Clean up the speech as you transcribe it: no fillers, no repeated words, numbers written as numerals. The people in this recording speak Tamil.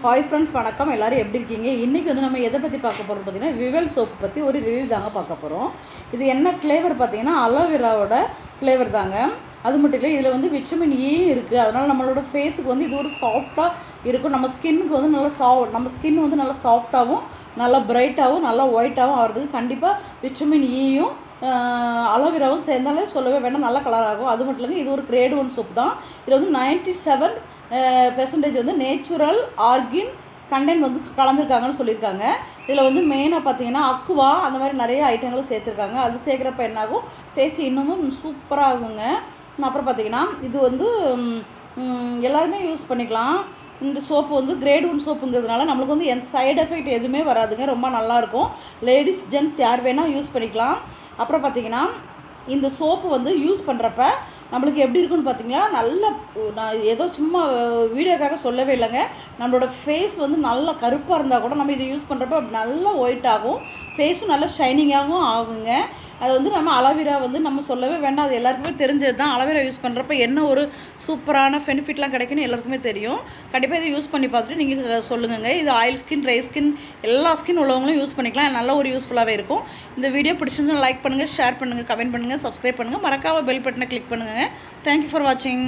ஹாய் ஃப்ரெண்ட்ஸ், வணக்கம். எல்லோரும் எப்படி இருக்கீங்க? இன்றைக்கி வந்து நம்ம எதை பற்றி பார்க்க போகிறோம் பார்த்தீங்கன்னா, விவல் சோப்பு பற்றி ஒரு ரிவ்யூ தாங்க பார்க்க போகிறோம். இது என்ன ஃப்ளேவர் பார்த்தீங்கன்னா, அலோவேராவோட ஃப்ளேவர் தாங்க. அது மட்டும் இல்லை, இதில் வந்து விட்டமின் இ இருக்குது. அதனால் நம்மளோட ஃபேஸுக்கு வந்து இது ஒரு சாஃப்டாக இருக்கும். நம்ம ஸ்கின்னுக்கு வந்து நல்லா நம்ம ஸ்கின் வந்து நல்லா சாஃப்டாகவும் நல்லா பிரைட்டாகவும் நல்லா ஒயிட்டாகவும் ஆகிறதுக்கு கண்டிப்பாக விட்டமின் இயும் அலோவேராவும் சேர்ந்தாலே சொல்லவே வேண்டாம், நல்ல கலர் ஆகும். அது மட்டும் இல்லைங்க, இது ஒரு கிரேட் 1 சோப்பு தான். இது வந்து 97% வந்து நேச்சுரல் ஆர்கின் கண்டென்ட் வந்து கலந்துருக்காங்கன்னு சொல்லியிருக்காங்க. இதில் வந்து மெயினாக பார்த்தீங்கன்னா அக்குவா அந்த மாதிரி நிறைய ஐட்டங்களும் சேர்த்துருக்காங்க. அது சேர்க்குறப்ப என்னாகும், ஃபேஸ் இன்னமும் சூப்பராகுங்க. அப்புறம் பார்த்தீங்கன்னா இது வந்து எல்லாருமே யூஸ் பண்ணிக்கலாம். இந்த சோப்பு வந்து கிரேட் 1 சோப்புங்கிறதுனால நம்மளுக்கு வந்து எந்த சைடு எஃபெக்ட் எதுவுமே வராதுங்க. ரொம்ப நல்லாயிருக்கும். லேடிஸ் ஜென்ட்ஸ் யார் வேணால் யூஸ் பண்ணிக்கலாம். அப்புறம் பார்த்தீங்கன்னா இந்த சோப்பு வந்து யூஸ் பண்ணுறப்ப நம்மளுக்கு எப்படி இருக்குன்னு பார்த்தீங்கன்னா, நல்ல நான் ஏதோ சும்மா வீடியோக்காக சொல்லவே இல்லைங்க. நம்மளோட ஃபேஸ் வந்து நல்லா கருப்பாக இருந்தால் கூட நம்ம இதை யூஸ் பண்ணுறப்ப நல்லா ஒயிட் ஆகும், ஃபேஸும் நல்லா ஷைனிங்காகவும் ஆகுங்க. அது வந்து நம்ம அலோவேரா வந்து நம்ம சொல்லவே வேண்டாம், அது எல்லாருக்குமே தெரிஞ்சது தான். அலோவேரா யூஸ் பண்ணுறப்ப என்ன ஒரு சூப்பரான பெனிஃபிட்லாம் கிடைக்குன்னு எல்லாருக்குமே தெரியும். கண்டிப்பாக இதை யூஸ் பண்ணி பார்த்துட்டு நீங்கள் சொல்லுங்கள். இது ஆயில் ஸ்கின், ட்ரை ஸ்கின், எல்லா ஸ்கின் உள்ளவங்களும் யூஸ் பண்ணிக்கலாம். நல்ல ஒரு யூஸ்ஃபுல்லாகவே இருக்கும். இந்த வீடியோ பிடிச்சிருந்தா லைக் பண்ணுங்கள், ஷேர் பண்ணுங்கள், கமெண்ட் பண்ணுங்கள், சப்ஸ்கிரைப் பண்ணுங்கள், மறக்காமல் பெல் பட்டனை கிளிக் பண்ணுங்கள். தேங்க்யூ ஃபார் வாட்சிங்.